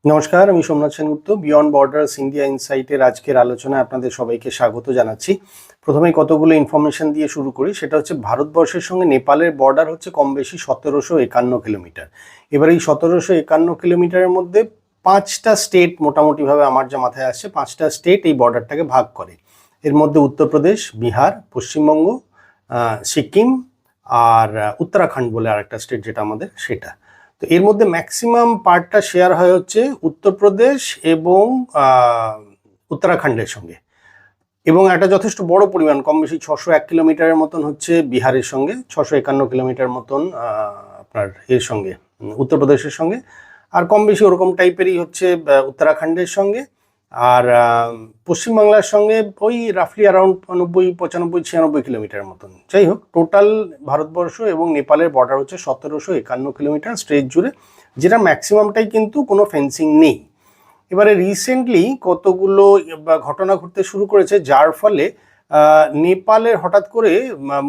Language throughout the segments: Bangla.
নমস্কার, আমি Somnath Sengupta. Beyond borders India ইনসাইটের আজকের আলোচনায় আপনাদের সবাইকে স্বাগত জানাচ্ছি। প্রথমেই কতগুলো ইনফরমেশন দিয়ে শুরু করি। সেটা হচ্ছে ভারতবর্ষের সঙ্গে নেপালের বর্ডার হচ্ছে কম বেশি 1751 কিলোমিটার। এবার এই 1751 কিলোমিটারের মধ্যে 5টা স্টেট মোটামুটিভাবে আমার যা মাথায় আসছে 5টা স্টেট এই বর্ডারটাকে ভাগ করে। এর মধ্যে উত্তরপ্রদেশ, বিহার, পশ্চিমবঙ্গ, সিকিম আর উত্তরাখণ্ড বলে আরেকটা স্টেট যেটা আমাদের সেটা। তো এর মধ্যে ম্যাক্সিমাম পার্টটা শেয়ার হয় হচ্ছে উত্তরপ্রদেশ এবং উত্তরাখণ্ডের সঙ্গে, এবং একটা যথেষ্ট বড় পরিমাণ কম বেশি 601 কিলোমিটারের মতন হচ্ছে বিহারের সঙ্গে, 651 কিলোমিটার মতন আপনার এর সঙ্গে উত্তরপ্রদেশের সঙ্গে, আর কম বেশি ওরকম টাইপেরই হচ্ছে উত্তরাখণ্ডের সঙ্গে। আর পশ্চিমবাংলার সঙ্গে ওই রাফলি অ্যারাউন্ড 90, 95, 96 কিলোমিটার মতন। যাই হোক, টোটাল ভারতবর্ষ এবং নেপালের বর্ডার হচ্ছে 1751 কিলোমিটার স্ট্রেচ জুড়ে, যেটা ম্যাক্সিমামটাই কিন্তু কোনো ফেন্সিং নেই। এবারে রিসেন্টলি কতগুলো ঘটনা ঘটতে শুরু করেছে, যার ফলে নেপালের হঠাৎ করে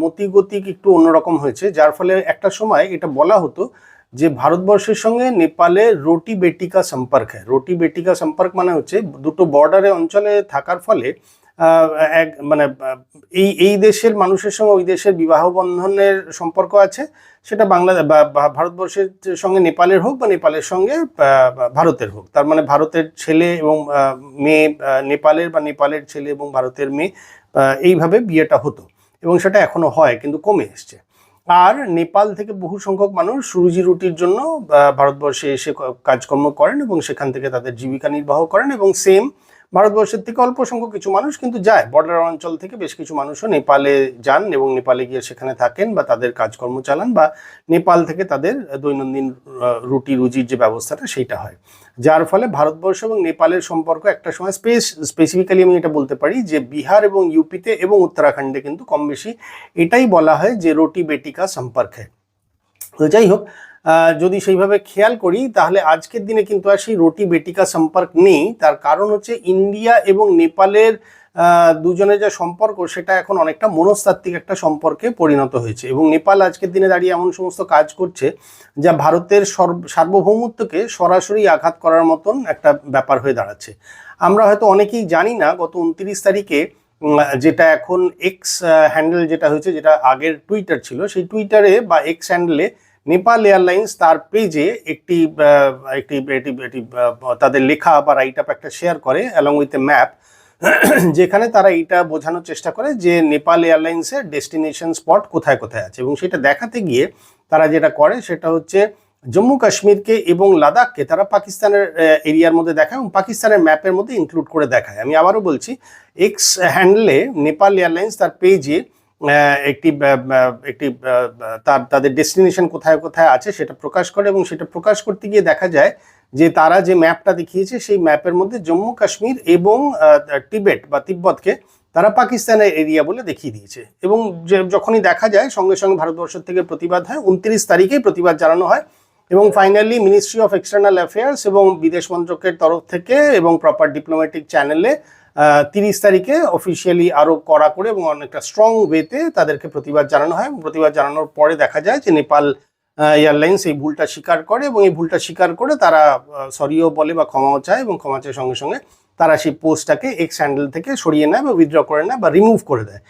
মতিগতিক একটু অন্যরকম হয়েছে, যার ফলে একটা সময় এটা বলা হতো যে ভারতবর্ষের সঙ্গে নেপালের রোটি বেটিকা সম্পর্ক। রোটি বেটিকা সম্পর্ক মানে হচ্ছে দুটো বর্ডারে অঞ্চলে থাকার ফলে এক মানে এই দেশের মানুষের সঙ্গে ওই দেশের বিবাহ বন্ধনের সম্পর্ক আছে, সেটা ভারতবর্ষের সঙ্গে নেপালের হোক বা নেপালের সঙ্গে ভারতের হোক। তার মানে ভারতের ছেলে এবং মেয়ে নেপালের, বা নেপালের ছেলে এবং ভারতের মেয়ে, এইভাবে বিয়েটা হতো, এবং সেটা এখনো হয় কিন্তু কমে এসছে। আর নেপাল থেকে বহু সংখ্যক মানুষ রুজি রুটির জন্য ভারতবর্ষে এসে কাজকর্ম করেন এবং সেখান থেকে তাদের জীবিকা নির্বাহ করেন, এবং সেম ভারতবর্ষের থেকে অল্প সংখ্যক কিছু মানুষ কিন্তু যায়, বর্ডার অঞ্চল থেকে বেশ কিছু মানুষও নেপালে যান এবং নেপালে গিয়ে সেখানে থাকেন বা তাদের কাজকর্ম চালান, বা নেপাল থেকে তাদের দৈনন্দিন রুটি রুজির যে ব্যবস্থাটা সেইটা হয়। যার ফলে ভারতবর্ষ এবং নেপালের সম্পর্ক একটা সময় স্পেসিফিক্যালি আমি এটা বলতে পারি যে বিহার এবং ইউপিতে এবং উত্তরাখণ্ডে কিন্তু কম বেশি এটাই বলা হয় যে রোটি বেটিকা সম্পর্ক। তো যাই হোক, যদি সেইভাবে খেয়াল করি তাহলে আজকের দিনে কিন্তু আর সেই রোটি বেটিকা সম্পর্ক নেই। তার কারণ হচ্ছে ইন্ডিয়া এবং নেপালের দুজনের যে সম্পর্ক সেটা এখন অনেকটা মনস্তাত্ত্বিক একটা সম্পর্কে পরিণত হয়েছে, এবং নেপাল আজকের দিনে দাঁড়িয়ে এমন সমস্ত কাজ করছে যা ভারতের সার্বভৌমত্বকে সরাসরি আঘাত করার মতন একটা ব্যাপার হয়ে দাঁড়াচ্ছে। আমরা হয়তো অনেকেই জানি না, গত 29 তারিখে যেটা এখন এক্স হ্যান্ডেল যেটা হয়েছে, যেটা আগের টুইটার ছিল, সেই টুইটারে বা এক্স হ্যান্ডেলে নেপাল এয়ারলাইন্স তার পেজে একটি তাদের লেখা বা রাইট আপ একটা শেয়ার করে অ্যালং উইথ এ ম্যাপ, যেখানে তারা এইটা বোঝানোর চেষ্টা করে যে নেপাল এয়ারলাইন্সের ডেস্টিনেশন স্পট কোথায় কোথায় আছে, এবং সেটা দেখাতে গিয়ে তারা যেটা করে সেটা হচ্ছে জম্মু কাশ্মীরকে এবং লাদাখকে তারা পাকিস্তানের এরিয়ার মধ্যে দেখায় এবং পাকিস্তানের ম্যাপের মধ্যে ইনক্লুড করে দেখায়। আমি আবারও বলছি, এক্স হ্যান্ডেলে নেপাল এয়ারলাইন্স তার পেজে একটি তাদের ডেস্টিনেশন কোথায় কোথায় আছে সেটা প্রকাশ করে, এবং সেটা প্রকাশ করতে গিয়ে দেখা যায় যে তারা যে ম্যাপটা দেখিয়েছে সেই ম্যাপের মধ্যে জম্মু কাশ্মীর এবং টিবেট বা তিব্বতকে তারা পাকিস্তানের এরিয়া বলে দেখিয়ে দিয়েছে। এবং যখনই দেখা যায় সঙ্গে সঙ্গে ভারতবর্ষ থেকে প্রতিবাদ হয়, 29 তারিখেই প্রতিবাদ জানানো হয়, এবং finally ministry of external affairs এবং বিদেশ মন্ত্রকের তরফ থেকে এবং প্রপার ডিপ্লোম্যাটিক চ্যানেলে 30 তারিখে অফিসিয়ালি আরও কড়া করে এবং অনেকটা স্ট্রং ওয়েতে তাদেরকে প্রতিবাদ জানানো হয়। প্রতিবাদ জানানোর পরে দেখা যায় যে নেপাল এয়ারলাইন্স এই ভুলটা স্বীকার করে, এবং এই ভুলটা স্বীকার করে তারা সরিও বলে বা ক্ষমাও চায়, এবং ক্ষমা চায় সঙ্গে সঙ্গে তারা সেই পোস্টটাকে এক্স হ্যান্ডেল থেকে সরিয়ে নেয় বা উইথড্র করে নেয় বা রিমুভ করে দেয়।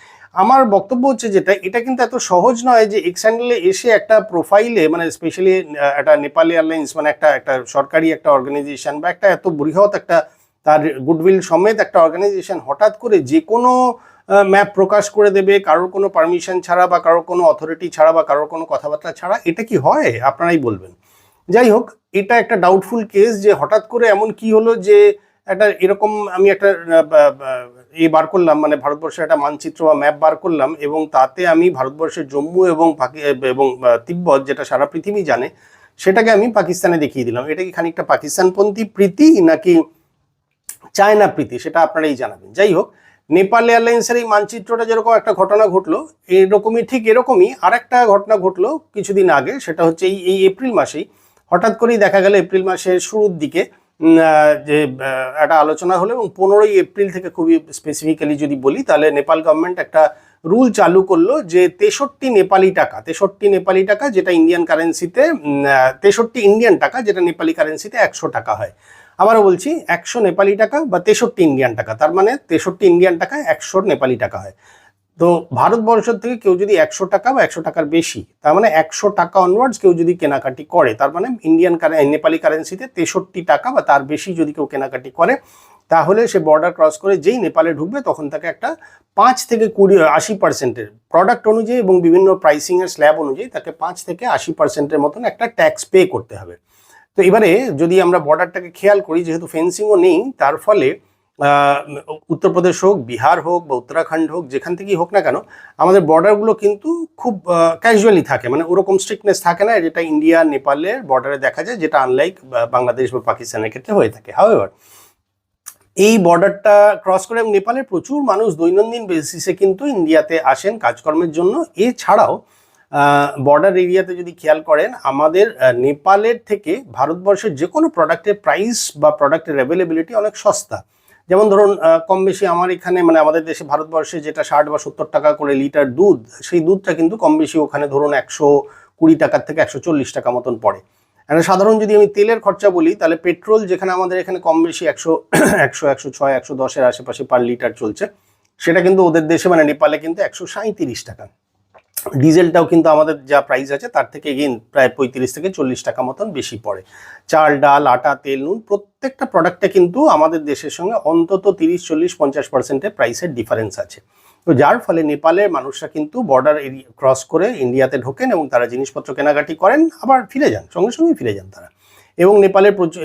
আমার বক্তব্য হচ্ছে যেটা, এটা কিন্তু এত সহজ নয় যে এক্স হ্যান্ডেলে এসে একটা প্রোফাইলে, মানে স্পেশালি একটা নেপাল এয়ারলাইন্স মানে একটা সরকারি একটা অর্গানাইজেশন বা একটা এত বৃহৎ একটা তার গুডউইল সমেত একটা অর্গানাইজেশন হঠাৎ করে যে কোনো ম্যাপ প্রকাশ করে দেবে কারোর কোনো পারমিশন ছাড়া বা কারোর কোনো অথরিটি ছাড়া বা কারোর কোনো কথাবার্তা ছাড়া, এটা কি হয় আপনারাই বলবেন। যাই হোক, এটা একটা ডাউটফুল কেস যে হঠাৎ করে এমন কি হলো যে একটা এরকম আমি একটা বার করলাম, মানে ভারতবর্ষের একটা মানচিত্র বা ম্যাপ বার করলাম, এবং তাতে আমি ভারতবর্ষের জম্মু এবং তিব্বত, যেটা সারা পৃথিবী জানে, সেটাকে আমি পাকিস্তানে দেখিয়ে দিলাম। এটা কি খানিকটা পাকিস্তানপন্থী প্রীতি নাকি চায়না প্রীতি, সেটা আপনারাই জানাবেন। যাই হোক, নেপাল এয়ারলাইন্সের এই মানচিত্রটা যেরকম একটা ঘটনা ঘটলো, ঠিক এরকমই আর একটা ঘটনা ঘটলো কিছুদিন আগে। সেটা হচ্ছে এই এপ্রিল মাসেই হঠাৎ করেই দেখা গেল এপ্রিল মাসের শুরুর দিকে যে একটা আলোচনা হলো, এবং 15ই এপ্রিল থেকে খুবই স্পেসিফিক্যালি যদি বলি তাহলে নেপাল গভর্নমেন্ট একটা রুল চালু করলো যে 63 নেপালি টাকা যেটা ইন্ডিয়ান কারেন্সিতে 63 ইন্ডিয়ান টাকা যেটা নেপালি কারেন্সিতে 100 টাকা হয়। আবারও বলছি 100 নেপালি টাকা বা 63 ইন্ডিয়ান টাকা, তার মানে 63 ইন্ডিয়ান টাকায় 100 নেপালি টাকা হয়। তো ভারতবর্ষ থেকে কেউ যদি 100 টাকা বা 100 টাকার বেশি, তার মানে 100 টাকা অনওয়ার্ডস কেউ যদি কেনাকাটি করে, তার মানে নেপালি কারেন্সিতে 63 টাকা বা তার বেশি যদি কেউ কেনাকাটি করে, তাহলে সে বর্ডার ক্রস করে যেই নেপালে ঢুকবে তখন তাকে একটা 5 থেকে 80% প্রোডাক্ট অনুযায়ী এবং বিভিন্ন প্রাইসিংয়ের স্ল্যাব অনুযায়ী তাকে 5 থেকে 80% মতন একটা ট্যাক্স পে করতে হবে। তো এবারে যদি আমরা বর্ডারটাকে খেয়াল করি, যেহেতু ফেন্সিংও নেই, তার ফলে উত্তরপ্রদেশ হোক, বিহার হোক বা উত্তরাখণ্ড হোক, যেখান থেকেই হোক না কেন, আমাদের বর্ডারগুলো কিন্তু খুব ক্যাজুয়ালি থাকে, মানে ওরকম স্ট্রিক্টনেস থাকে না, যেটা ইন্ডিয়া নেপালের বর্ডারে দেখা যায়, যেটা আনলাইক বাংলাদেশ বা পাকিস্তানের ক্ষেত্রে হয়ে থাকে। হাউএভার এই বর্ডারটা ক্রস করে নেপালের প্রচুর মানুষ দৈনন্দিন বেসিসে কিন্তু ইন্ডিয়াতে আসেন কাজকর্মের জন্য। এছাড়াও বর্ডার এরিয়াতে যদি খেয়াল করেন, আমাদের নেপালের থেকে ভারতবর্ষের যে কোনো প্রোডাক্টের প্রাইস বা প্রোডাক্টের অ্যাভেলেবিলিটি অনেক সস্তা। যেমন ধরুন কম বেশি আমার এখানে, মানে আমাদের দেশে ভারতবর্ষে যেটা 60 বা 70 টাকা করে লিটার দুধ, সেই দুধটা কিন্তু কম বেশি ওখানে ধরুন 120 টাকার থেকে 140 টাকা মতন পড়ে। একটা সাধারণ যদি আমি তেলের খরচা বলি, তাহলে পেট্রোল যেখানে আমাদের এখানে কম বেশি 100, 106, 110-এর আশেপাশে পার লিটার চলছে, সেটা কিন্তু ওদের দেশে মানে নেপালে কিন্তু 137 টাকা। ডিজেলটাও কিন্তু আমাদের যা প্রাইস আছে তার থেকে এগেইন প্রায় 35 থেকে 40 টাকা মতন বেশি পড়ে। চাল, ডাল, আটা, তেল, নুন প্রত্যেকটা প্রোডাক্টে কিন্তু আমাদের দেশের সঙ্গে অন্তত 30, 40, 50% প্রাইসের ডিফারেন্স আছে। তো যার ফলে নেপালের মানুষরা কিন্তু বর্ডার ক্রস করে ইন্ডিয়াতে ঢোকেন এবং তারা জিনিসপত্র কেনাকাটি করেন, আবার ফিরে যান, সঙ্গে সঙ্গেই ফিরে যান তারা। এবং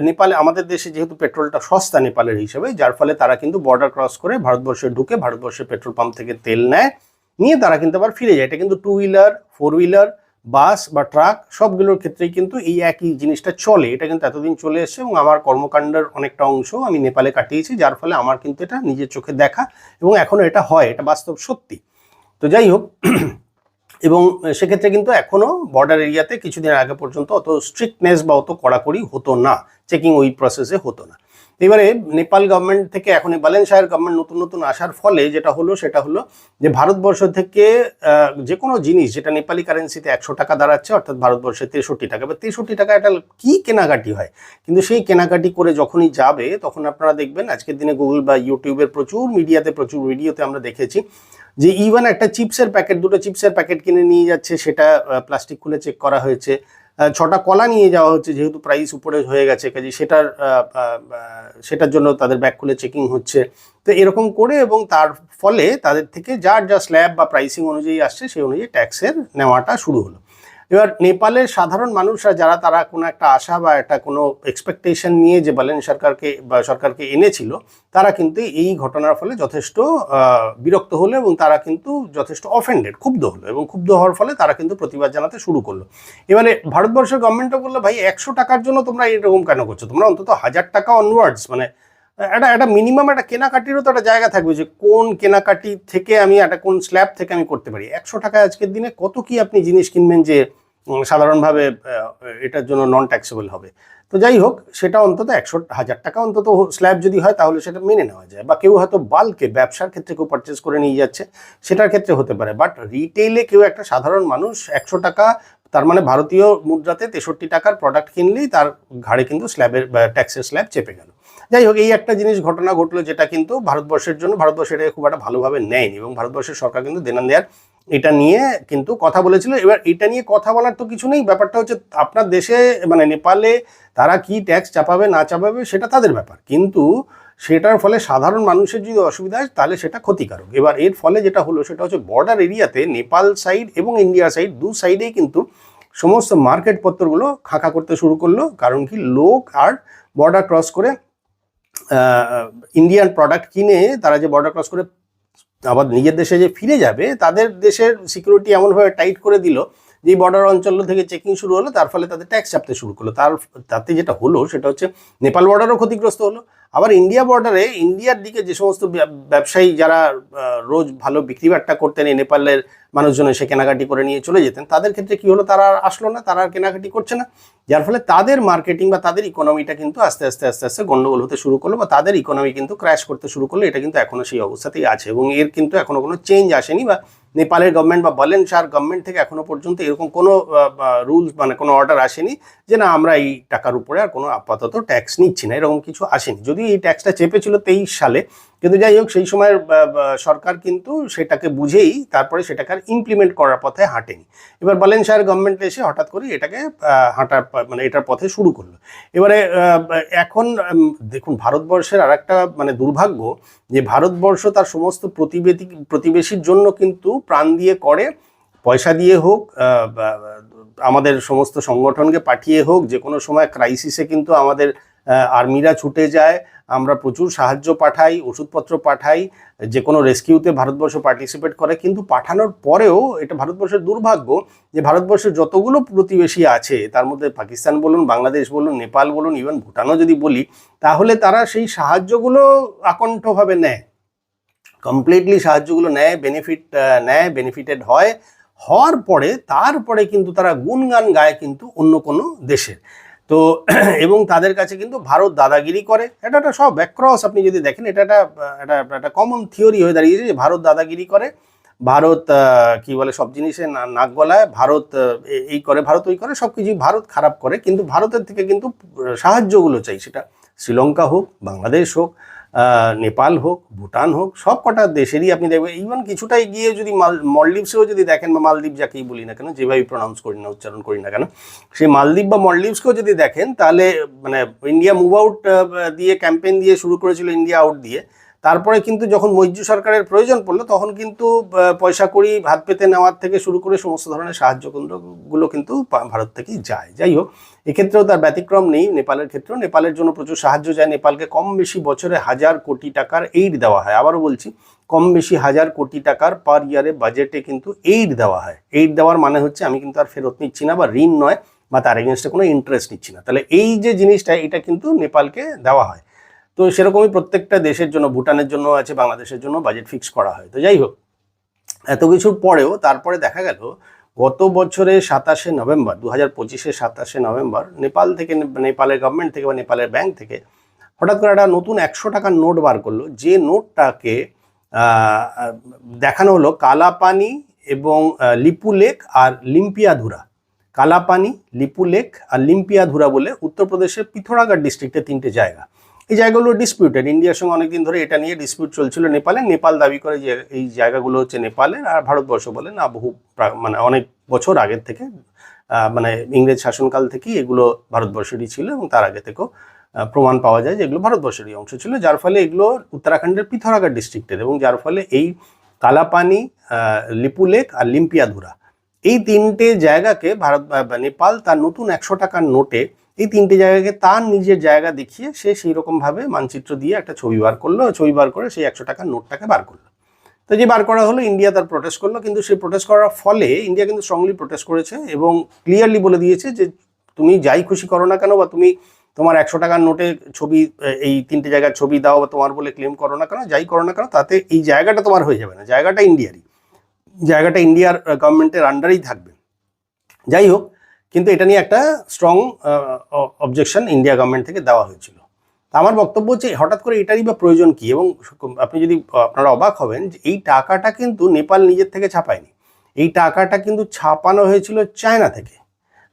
নেপালে আমাদের দেশে যেহেতু পেট্রোলটা সস্তা নেপালের হিসেবে, যার ফলে তারা কিন্তু বর্ডার ক্রস করে ভারতবর্ষে ঢুকে ভারতবর্ষের পেট্রোল পাম্প থেকে তেল নেয়, নিয়ে তারা কিন্তু আবার ফিরে যায়। এটা কিন্তু 2 হুইলার, 4 হুইলার, বাস বা ট্রাক সবগুলোর ক্ষেত্রেই কিন্তু এই একই জিনিসটা চলে। এটা কিন্তু এতদিন চলে এসছে এবং আমার কর্মকাণ্ডের অনেকটা অংশ আমি নেপালে কাটিয়েছি, যার ফলে আমার কিন্তু এটা নিজের চোখে দেখা এবং এখনও এটা হয়, এটা বাস্তব সত্যি। তো যাই হোক, এবং সেক্ষেত্রে কিন্তু এখনও বর্ডার এরিয়াতে কিছুদিন আগে পর্যন্ত অত স্ট্রিক্টনেস বা অত কড়াকড়ি হতো না, চেকিং ওই প্রসেসে হতো না। এবারে নেপাল গভর্নমেন্ট থেকে এখন বালেন শাহের গভর্নমেন্ট নতুন নতুন আসার ফলে যেটা হলো সেটা হলো যে ভারতবর্ষ থেকে যে কোনো জিনিস যেটা নেপালি কারেন্সিতে 100 টাকা দাঁড়াচ্ছে, অর্থাৎ ভারতবর্ষে 63 টাকা বা 63 টাকা, এটা কি কেনাকাটি হয়। কিন্তু সেই কেনাকাটি করে যখনই যাবে তখন আপনারা দেখবেন আজকের দিনে গুগল বা ইউটিউবের প্রচুর মিডিয়াতে, প্রচুর ভিডিওতে আমরা দেখেছি যে ইভেন একটা চিপসের প্যাকেট, দুটো চিপসের প্যাকেট কিনে নিয়ে যাচ্ছে, সেটা প্লাস্টিক খুলে চেক করা হয়েছে। 6টা কলা নিয়ে যাওয়া হচ্ছে, যেহেতু প্রাইস উপরে হয়ে গেছে কাজে সেটার জন্য তাদের ব্যাগ খুলে চেকিং হচ্ছে। তো এরকম করে এবং তার ফলে তাদের থেকে যার যা স্ল্যাব বা প্রাইসিং অনুযায়ী আসছে সেই অনুযায়ী ট্যাক্সের নেওয়াটা শুরু হলো। এবার নেপালের সাধারণ মানুষরা যারা, তারা কোনো একটা আশা বা একটা কোনো এক্সপেকটেশন নিয়ে যে বালেন সরকারকে এনেছিল, তারা কিন্তু এই ঘটনার ফলে যথেষ্ট বিরক্ত হলো এবং তারা কিন্তু যথেষ্ট অফেন্ডেড, ক্ষুব্ধ হলো, এবং ক্ষুব্ধ হওয়ার ফলে তারা কিন্তু প্রতিবাদ জানাতে শুরু করলো। এবারে ভারতবর্ষের গভর্নমেন্টও বললো, ভাই 100 টাকার জন্য তোমরা এরকম কেন করছো, তোমরা অন্তত 1000 টাকা অনওয়ার্ডস, মানে একটা মিনিমাম একটা কেনাকাটিরও তো একটা জায়গা থাকবে যে কোন কেনাকাটি থেকে আমি একটা কোন স্ল্যাব থেকে আমি করতে পারি। 100 টাকা আজকের দিনে কত কি আপনি জিনিস কিনবেন যে সাধারণভাবে এটার জন্য নন ট্যাক্সেবল হবে। তো যাই হোক, সেটা অন্তত 1000 টাকা অন্তত স্ল্যাব যদি হয় তাহলে সেটা মেনে নেওয়া যায়। বা কেউ হয়তো বাল্কে ব্যবসার ক্ষেত্রে কেউ পারচেস করে নিয়ে যাচ্ছে, সেটার ক্ষেত্রে হতে পারে। বাট রিটেইলে কেউ একটা সাধারণ মানুষ 100 টাকা, তার মানে ভারতীয় মুদ্রাতে 63 টাকার প্রোডাক্ট কিনলেই তার ঘাড়ে কিন্তু স্ল্যাবের ট্যাক্সের স্ল্যাব চেপে গেল। যাই হোক, এই একটা জিনিস ঘটনা ঘটলো যেটা কিন্তু ভারতবর্ষের জন্য, ভারতবর্ষ এটাকে খুব একটা ভালোভাবে নেয়নি এবং ভারতবর্ষের সরকার কিন্তু দেনান দেয়ার এটা নিয়ে কিন্তু কথা বলেছিল। এবার এটা নিয়ে কথা বলার তো কিছু নেই, ব্যাপারটা হচ্ছে আপনার দেশে মানে নেপালে তারা কি ট্যাক্স চাপাবে না চাপাবে সেটা তাদের ব্যাপার, কিন্তু সেটার ফলে সাধারণ মানুষের যদি অসুবিধা হয় তাহলে সেটা ক্ষতিকারক। এবার এর ফলে যেটা হলো সেটা হচ্ছে বর্ডার এরিয়াতে নেপাল সাইড এবং ইন্ডিয়া সাইড দু সাইডেই কিন্তু সমস্ত মার্কেট পত্রগুলো খাঁকা করতে শুরু করলো। কারণ কি, লোক আর বর্ডার ক্রস করে ইন্ডিয়ান প্রোডাক্ট কিনে তারা যে বর্ডার ক্রস করে আবার নিজের দেশে যে ফিরে যাবে, তাদের দেশের সিকিউরিটি এমনভাবে টাইট করে দিল যে বর্ডার অঞ্চল থেকে চেকিং শুরু হলো, তার ফলে তাদের ট্যাক্স চাপতে শুরু করলো। তাতে যেটা হলো সেটা হচ্ছে নেপাল বর্ডারও ক্ষতিগ্রস্ত হলো। আবার ইন্ডিয়া বর্ডারে ইন্ডিয়ার দিকে যে সমস্ত ব্যবসায়ী যারা রোজ ভালো বিক্রি বাট্টা করতেন, এই নেপালের মানুষজন এসে কেনাকাটি করে নিয়ে চলে যেতেন, তাদের ক্ষেত্রে কি হলো, তারা আর আসলো না, তারা আর কেনাকাটি করছে না, যার ফলে তাদের মার্কেটিং বা তাদের ইকোনমিটা কিন্তু আস্তে আস্তে আস্তে আস্তে গন্ডগোল হতে শুরু করলো বা তাদের ইকোনমি কিন্তু ক্র্যাশ করতে শুরু করলো। এটা কিন্তু এখনো সেই অবস্থাতেই আছে এবং এর কিন্তু এখনো কোনো চেঞ্জ আসেনি বা নেপালের গভর্নমেন্ট বা বালেনশার গভর্নমেন্ট থেকে এখনো পর্যন্ত এরকম কোনো রুলস মানে কোনো অর্ডার আসেনি যে না আমরা এই টাকার উপরে আর কোনো আপাতত ট্যাক্স নিচ্ছি না, এরকম কিছু আসেনি। যদি এই ট্যাক্সটা চেপেছিল 23 সালে, কিন্তু যাই হোক সেই সময়ের সরকার কিন্তু সেটাকে বুঝেই তারপরে সেটাকে আর ইমপ্লিমেন্ট করার পথে হাঁটেনি। এবার বালেনশার গভর্নমেন্ট এসে হঠাৎ করে এটাকে হাঁটার মানে এটার পথে শুরু করলো। এবারে এখন দেখুন ভারতবর্ষের আর একটা মানে দুর্ভাগ্য যে ভারতবর্ষ তার সমস্ত প্রতিবেশীর জন্য কিন্তু প্রাণ দিয়ে করে, পয়সা দিয়ে হোক, আমাদের সমস্ত সংগঠনকে পাঠিয়ে হোক, যে কোনো সময় ক্রাইসিসে কিন্তু আমাদের আর্মিরা ছুটে যায়, আমরা প্রচুর সাহায্য পাঠাই, ওষুধপত্র পাঠাই, যে কোনো রেস্কিউতে ভারতবর্ষ পার্টিসিপেট করে। কিন্তু পাঠানোর পরেও এটা ভারতবর্ষের দুর্ভাগ্য যে ভারতবর্ষের যতগুলো প্রতিবেশী আছে তার মধ্যে পাকিস্তান বলুন, বাংলাদেশ বলুন, নেপাল বলুন, ইভেন ভুটানও যদি বলি, তাহলে তারা সেই সাহায্যগুলো আকণ্ঠভাবে নেয়, কমপ্লিটলি সাহায্যগুলো নেয়, বেনিফিটেড হওয়ার পরে তারপরে কিন্তু তারা গুণগান গায় কিন্তু অন্য কোনো দেশের। তো এবং তাদের কাছে কিন্তু ভারত দাদাগিরি করে, এটা একটা সব অ্যাক্রস আপনি যদি দেখেন এটা একটা কমন থিওরি হয়ে দাঁড়িয়েছে যে ভারত দাদাগিরি করে, ভারত কি বলে সব জিনিসে নাক গলায়, ভারত এই করে, ভারত ওই করে, সব কিছুই ভারত খারাপ করে, কিন্তু ভারতের থেকে কিন্তু সাহায্যগুলো চাই, সেটা শ্রীলঙ্কা হোক, বাংলাদেশ হোক, নেপাল হোক, ভুটান হোক, সব কটা দেশেরই আপনি দেখবেন। ইভেন কিছুটা এগিয়ে যদি মলদ্বীপসেও যদি দেখেন, বা মালদ্বীপ যাকেই বলি না কেন, যেভাবেই প্রনাউন্স করি না, উচ্চারণ করি না কেন, সেই মালদ্বীপ বা মলদ্বীপসকেও যদি দেখেন, তাহলে মানে ইন্ডিয়া মুভ আউট দিয়ে ক্যাম্পেইন দিয়ে শুরু করেছিল, ইন্ডিয়া আউট দিয়ে। তারপরে কিন্তু যখন মৈত্রী সরকারের প্রয়োজন পড়লো তখন কিন্তু পয়সা কড়ি হাত পেতে নেওয়ার থেকে শুরু করে সমস্ত ধরনের সাহায্য কেন্দ্রগুলো কিন্তু ভারত থেকেই যায়। যাই হোক, এক্ষেত্রেও তার ব্যতিক্রম নেই। নেপালের ক্ষেত্রেও নেপালের জন্য প্রচুর সাহায্য যায়। নেপালকে কম বেশি বছরে 1000 কোটি টাকার এইড দেওয়া হয়। আবারও বলছি, কম বেশি 1000 কোটি টাকার পার ইয়ারে বাজেটে কিন্তু এইড দেওয়া হয়। এইড দেওয়ার মানে হচ্ছে আমি কিন্তু আর ফেরত নিচ্ছি না, বা ঋণ নয়, বা তার এগেনস্টে কোনো ইন্টারেস্ট নিচ্ছি না। তাহলে এই যে জিনিসটা, এটা কিন্তু নেপালকে দেওয়া হয়। তো সেরকমই প্রত্যেকটা দেশের জন্য, ভুটানের জন্য আছে, বাংলাদেশের জন্য বাজেট ফিক্স করা হয়। তো যাই হোক, এত কিছুর পরেও তারপরে দেখা গেল গত বছরে 27শে নভেম্বর, 2025-এর 27শে নভেম্বর নেপাল থেকে, নেপালের গভর্নমেন্ট থেকে বা নেপালের ব্যাংক থেকে হঠাৎ করে একটা নতুন 100 টাকার নোট বার করলো, যে নোটটাকে দেখানো হলো কালাপানি এবং লিপুলেক আর লিম্পিয়াধুরা। কালাপানি, লিপুলেক আর লিম্পিয়াধুরা বলে উত্তরপ্রদেশের পিথোরাগড় ডিস্ট্রিক্টের 3টে জায়গা। এই জায়গাগুলো ডিসপিউটেড, ইন্ডিয়ার সঙ্গে অনেকদিন ধরে এটা নিয়ে ডিসপিউট চলছিল নেপালে। নেপাল দাবি করে যে এই জায়গাগুলো হচ্ছে নেপালের, আর ভারতবর্ষ বলে না, বহু মানে অনেক বছর আগের থেকে, মানে ইংরেজ শাসনকাল থেকেই এগুলো ভারতবর্ষেরই ছিল, এবং তার আগে থেকেও প্রমাণ পাওয়া যায় যে এগুলো ভারতবর্ষেরই অংশ ছিল, যার ফলে এগুলো উত্তরাখণ্ডের পিথোরাগড় ডিস্ট্রিক্টের, এবং যার ফলে এই কালাপানি, লিপুলেক আর লিম্পিয়াধুরা, এই 3টে জায়গাকে নেপাল তার নতুন 100 টাকার নোটে এই 3টে জায়গাকে তার নিজের জায়গা দেখিয়ে সে সেই রকমভাবে মানচিত্র দিয়ে একটা ছবি বার করলো। ছবি বার করে সেই 100 টাকার নোটটাকে বার করলো। তো যে বার করা হলো, ইন্ডিয়া তার প্রোটেস্ট করলো, কিন্তু সেই প্রোটেস্ট করার ফলে ইন্ডিয়া কিন্তু স্ট্রংলি প্রোটেস্ট করেছে এবং ক্লিয়ারলি বলে দিয়েছে যে তুমি যাই খুশি করো না কেন, বা তুমি তোমার 100 টাকার নোটে ছবি, এই 3টে জায়গার ছবি দাও, বা তোমার বলে ক্লেম করো না কেন, যাই করো না কেন, তাতে এই জায়গাটা তোমার হয়ে যাবে না, জায়গাটা ইন্ডিয়ারই, জায়গাটা ইন্ডিয়ার গভর্নমেন্টের আন্ডারেই থাকবে। যাই হোক, কিন্তু এটা নিয়ে একটা স্ট্রং অবজেকশন ইন্ডিয়া গভর্নমেন্ট থেকে দেওয়া হয়েছিল। তা আমার বক্তব্য হচ্ছে হঠাৎ করে এটারই বা প্রয়োজন কি, এবং আপনি যদি, আপনারা অবাক হবেন যে এই টাকাটা কিন্তু নেপাল নিজের থেকে ছাপায়নি, এই টাকাটা কিন্তু ছাপানো হয়েছিল চায়না থেকে।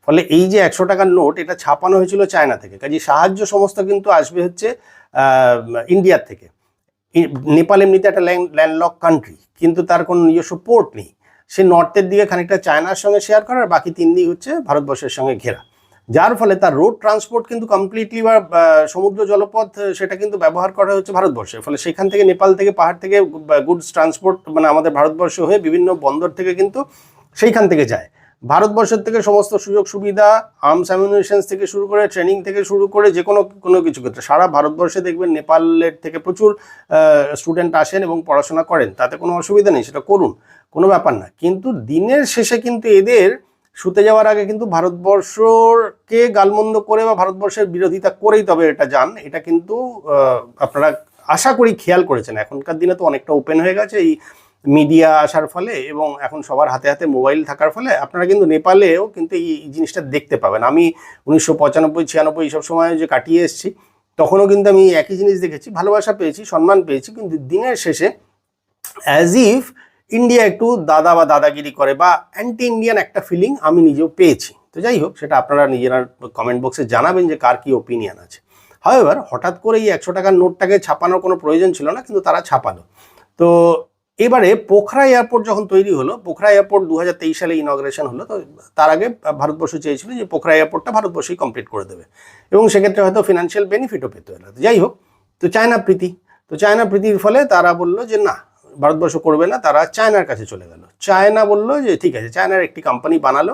ফলে এই যে 100 টাকার নোট, এটা ছাপানো হয়েছিল চায়না থেকে, কাজে সাহায্য সমস্ত কিন্তু আসবে হচ্ছে ইন্ডিয়ার থেকে। নেপাল এমনিতে একটা ল্যান্ডলক কান্ট্রি, কিন্তু তার কোনো নিজস্ব পোর্ট নেই, সে নর্থের দিকে খানিকটা চায়নার সঙ্গে শেয়ার করে, আর বাকি 3 দিক হচ্ছে ভারতবর্ষের সঙ্গে ঘেরা, যার ফলে তার রোড ট্রান্সপোর্ট কিন্তু কমপ্লিটলি, বা সমুদ্র জলপথ, সেটা কিন্তু ব্যবহার করা হচ্ছে ভারতবর্ষের। ফলে সেখান থেকে, নেপাল থেকে, পাহাড় থেকে গুডস ট্রান্সপোর্ট মানে আমাদের ভারতবর্ষ হয়ে বিভিন্ন বন্দর থেকে কিন্তু সেইখান থেকে যায়। ভারতবর্ষের থেকে সমস্ত সুযোগ সুবিধা, আর্মস অ্যামিউনিশনস থেকে শুরু করে, ট্রেনিং থেকে শুরু করে, যে কোনো কিছু ক্ষেত্রে সারা ভারতবর্ষে দেখবেন নেপালের থেকে প্রচুর স্টুডেন্ট আসেন এবং পড়াশোনা করেন, তাতে কোনো অসুবিধা নেই, সেটা করুন, কোনো ব্যাপার না। কিন্তু দিনের শেষে কিন্তু এদের শুতে যাওয়ার আগে কিন্তু ভারতবর্ষকে গালমন্দ করে বা ভারতবর্ষের বিরোধিতা করেই তবে এটা যান। এটা কিন্তু আপনারা আশা করি খেয়াল করেছেন। এখনকার দিনে তো অনেকটা ওপেন হয়ে গেছে এই মিডিয়া আসার ফলে, এবং এখন সবার হাতে হাতে মোবাইল থাকার ফলে আপনারা কিন্তু নেপালেও কিন্তু এই জিনিসটা দেখতে পাবেন। আমি 1995-96 এইসব সময় যে কাটিয়ে এসেছি, তখনও কিন্তু আমি একই জিনিস দেখেছি, ভালোবাসা পেয়েছি, সম্মান পেয়েছি, কিন্তু দিনের শেষে অ্যাজ ইফ ইন্ডিয়া একটু দাদা বা দাদাগিরি করে বা অ্যান্টি ইন্ডিয়ান একটা ফিলিং আমি নিজেও পেয়েছি। তো যাই হোক, সেটা আপনারা নিজেরা কমেন্ট বক্সে জানাবেন যে কার কি ওপিনিয়ন আছে। হাওয়েভার হঠাৎ করে এই 100 টাকার নোটটাকে ছাপানোর কোনো প্রয়োজন ছিল না, কিন্তু তারা ছাপালো। তো এবারে পোখরা এয়ারপোর্ট যখন তৈরি হলো, পোখরা এয়ারপোর্ট 2023 সালে ইনগ্রেশন হলো। তো তার আগে ভারতবর্ষ চেয়েছিল যে পোখরা এয়ারপোর্টটা ভারতবর্ষেই কমপ্লিট করে দেবে এবং সেক্ষেত্রে হয়তো ফিনান্সিয়াল বেনিফিটও পেতে হলো। যাই হোক, তো চায়না প্রীতি, তো চায়না প্রীতির ফলে তারা বললো যে না, ভারতবর্ষ করবে না, তারা চায়নার কাছে চলে গেল। চায়না বললো যে ঠিক আছে, চায়নার একটি কোম্পানি বানালো।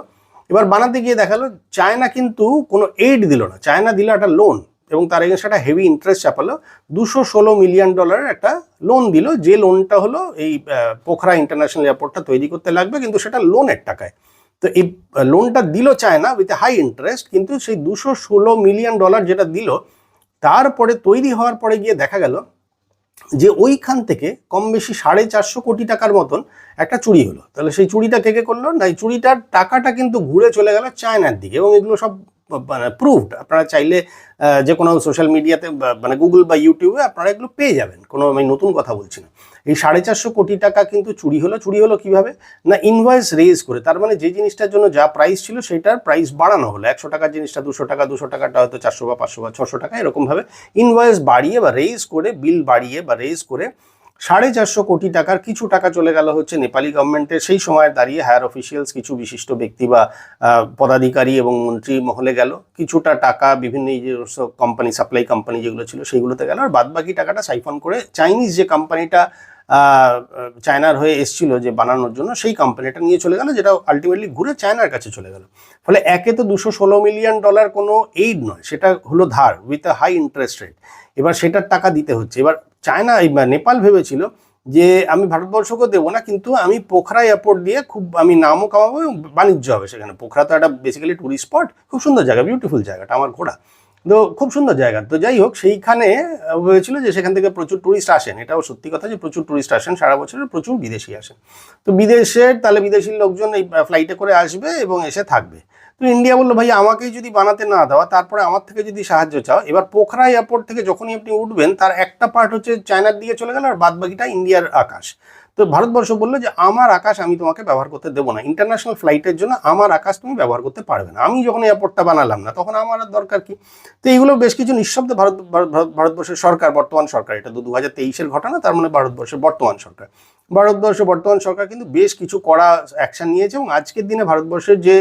এবার বানাতে গিয়ে দেখালো চায়না কিন্তু কোনো এইড দিল না, চায়না দিল একটা লোন এবং তার এগেন্সে একটা হেভি ইন্টারেস্ট চাপালো। $216 মিলিয়ন একটা লোন দিল, যে লোনটা হলো এই পোখরা ইন্টারন্যাশনাল এয়ারপোর্টটা তৈরি করতে লাগবে, কিন্তু সেটা লোনের টাকায়। তো এই লোনটা দিল চায়না উইথ হাই ইন্টারেস্ট, কিন্তু সেই $216 মিলিয়ন যেটা দিল, তারপরে তৈরি হওয়ার পরে গিয়ে দেখা গেল যে ওইখান থেকে কম বেশি 450 কোটি টাকার মতন একটা চুরি হলো। তাহলে সেই চুরিটা কে কে করলো? না, এই চুরিটার টাকাটা কিন্তু ঘুরে চলে গেল চায়নার দিকে এবং এগুলো সব মানে প্রুভড। আপনারা চাইলে যে কোনো সোশ্যাল মিডিয়াতে মানে গুগল বা ইউটিউবে আপনারা এগুলো পেয়ে যাবেন, কোনো আমি নতুন কথা বলছি না। এই 450 কোটি টাকা কিন্তু চুরি হলো। চুরি হলো কিভাবে? না, ইনভয়েস রেজ করে। তার মানে যে জিনিসটার জন্য যা প্রাইস ছিল সেটার প্রাইস বাড়ানো হলো। 100 টাকার জিনিসটা 200 টাকা, 200 টাকাটা হয়তো 400 বা 500 বা 600 টাকা, এরকমভাবে ইনভয়েস বাড়িয়ে বা রেজ করে, বিল বাড়িয়ে বা রেজ করে 450 কোটি টাকার কিছু টাকা চলে গেল হচ্ছে নেপালি গভর্নমেন্টের সেই সময় দাঁড়িয়ে হায়ার অফিসিয়ালস, কিছু বিশিষ্ট ব্যক্তি বা পদাধিকারী এবং মন্ত্রী মহলে গেল। কিছুটা টাকা বিভিন্ন এই যে কোম্পানি, সাপ্লাই কোম্পানি যেগুলো ছিল সেইগুলোতে গেল, আর বাদ বাকি টাকাটা সাইফন করে চাইনিজ যে কোম্পানিটা চায়নার হয়ে এসেছিল যে বানানোর জন্য, সেই কোম্পানিটা নিয়ে চলে গেল, যেটা আলটিমেটলি ঘুরে চায়নার কাছে চলে গেল। ফলে একে তো $216 মিলিয়ন কোনো এইড নয়, সেটা হলো ধার with a high interest rate. এবার সেটার টাকা দিতে হচ্ছে। এবার চায়না, নেপাল ভেবেছিল যে আমি ভারতবর্ষকেও দেবো না, কিন্তু আমি পোখরা এয়ারপোর্ট দিয়ে খুব আমি নামও কামাবো এবং বাণিজ্য হবে সেখানে। পোখরা তো একটা বেসিক্যালি টুরিস্ট স্পট, খুব সুন্দর জায়গা, বিউটিফুল জায়গাটা আমার ঘোরা, তো খুব সুন্দর জায়গা। তো যাই হোক, সেইখানে হয়েছিল যে সেখান থেকে প্রচুর টুরিস্ট আসেন। এটাও সত্যি কথা যে প্রচুর টুরিস্ট আসেন, সারা বছরের প্রচুর বিদেশি আসেন। তো বিদেশের তাহলে বিদেশি লোকজন এই ফ্লাইটে করে আসবে এবং এসে থাকবে। তো ইন্ডিয়া বললো ভাই আমাকেই যদি বানাতে না দেওয়া, তারপরে আমার থেকে যদি সাহায্য চাও। এবার পোখরা এয়ারপোর্ট থেকে যখনই আপনি উঠবেন তার একটা পার্ট হচ্ছে চায়নার দিকে চলে গেল, আর বাদ বাকিটা ইন্ডিয়ার আকাশ। তো ভারতবর্ষ বললো যে আমার আকাশ আমি তোমাকে ব্যবহার করতে দেবো না, ইন্টারন্যাশনাল ফ্লাইটের জন্য আমার আকাশ তুমি ব্যবহার করতে পারবে না। আমি যখন এয়ারপোর্টটা বানালাম না, তখন আমার আর দরকার কি? তো এইগুলো বেশ কিছু নিঃশব্দে ভারতবর্ষের সরকার, বর্তমান সরকার, এটা তো 2023-এর ঘটনা, তার মানে ভারতবর্ষের বর্তমান সরকার কিন্তু বেশ কিছু কড়া অ্যাকশন নিয়েছে। এবং আজকের দিনে ভারতবর্ষের যে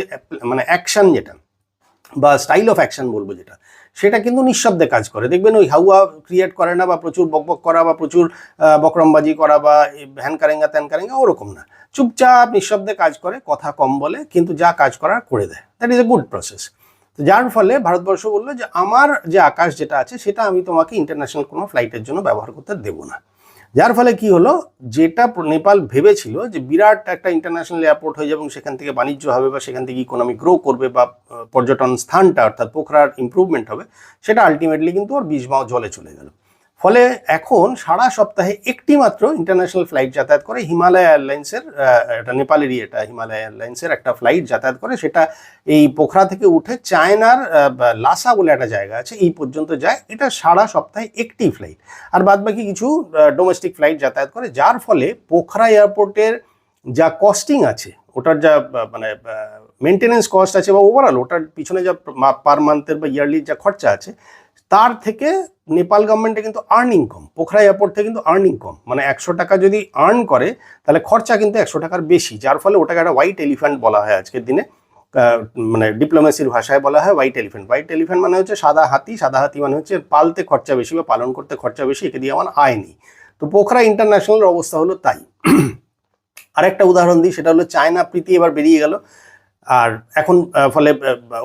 মানে অ্যাকশন যেটা বা স্টাইল অফ অ্যাকশন বলবো যেটা, সেটা কিন্তু নিঃশব্দে কাজ করে। দেখবেন ওই হাউয়া ক্রিয়েট করে না, বা প্রচুর বকবক করা, বা প্রচুর বকরমবাজি করা, বা হ্যান কারেঙ্গা ত্যান কারেঙ্গা, ওরকম না। চুপচাপ নিঃশব্দে কাজ করে, কথা কম বলে, কিন্তু যা কাজ করার করে দেয়। That is a good process. তো যার ফলে ভারতবর্ষ বললো যে আমার যে আকাশ যেটা আছে সেটা আমি তোমাকে ইন্টারন্যাশনাল কোনো ফ্লাইটের জন্য ব্যবহার করতে দেবো না। যার ফলে কি হলো, যেটা নেপাল ভেবেছিল যে বিরাট একটা ইন্টারন্যাশনাল এয়ারপোর্ট হয়ে যাবে এবং সেখান থেকে বাণিজ্য হবে বা সেখান থেকে ইকোনমি গ্রো করবে বা পর্যটন স্থানটা অর্থাৎ পোখরার ইমপ্রুভমেন্ট হবে, সেটা আলটিমেটলি কিন্তু ওর বীজমাও জলে চলে গেল। ফলে এখন সারা সপ্তাহে একটি মাত্র ইন্টারন্যাশনাল ফ্লাইট যাতায়াত করে, হিমালয় এয়ারলাইন্সের, এটা নেপালেরই, এটা হিমালয় এয়ারলাইন্সের একটা ফ্লাইট যাতায়াত করে। সেটা এই পোখরা থেকে উঠে চায়নার লাসা বলে একটা জায়গা আছে, এই পর্যন্ত যায়। এটা সারা সপ্তাহে একটি ফ্লাইট, আর বাদ বাকি কিছু ডোমেস্টিক ফ্লাইট যাতায়াত করে। যার ফলে পোখরা এয়ারপোর্টের যা কস্টিং আছে, ওটার যা মানে মেনটেনেন্স কস্ট আছে বা ওভারঅল ওটার পিছনে যা পার মান্থের বা ইয়ারলির যা খরচা আছে, তার থেকে নেপাল গভর্নমেন্টে কিন্তু আর্নিং কম। পোখরা এয়ারপোর্ট থেকে কিন্তু আর্নিং কম, মানে 100 টাকা যদি আর্ন করে তাহলে খরচা কিন্তু 100 টাকার বেশি। যার ফলে ওটাকে একটা হোয়াইট এলিফ্যান্ট বলা হয় আজকের দিনে, মানে ডিপ্লোমেসির ভাষায় বলা হয় হোয়াইট এলিফ্যান্ট। হোয়াইট এলিফ্যান্ট মানে হচ্ছে সাদা হাতি। সাদা হাতি মানে হচ্ছে পালতে খরচা বেশি বা পালন করতে খরচা বেশি, একে দিয়ে আমার আয় নেই। তো পোখরা ইন্টারন্যাশনালের অবস্থা হলো তাই। আরেকটা উদাহরণ দিই, সেটা হলো চায়না প্রীতি এবার বেরিয়ে গেল, আর এখন ফলে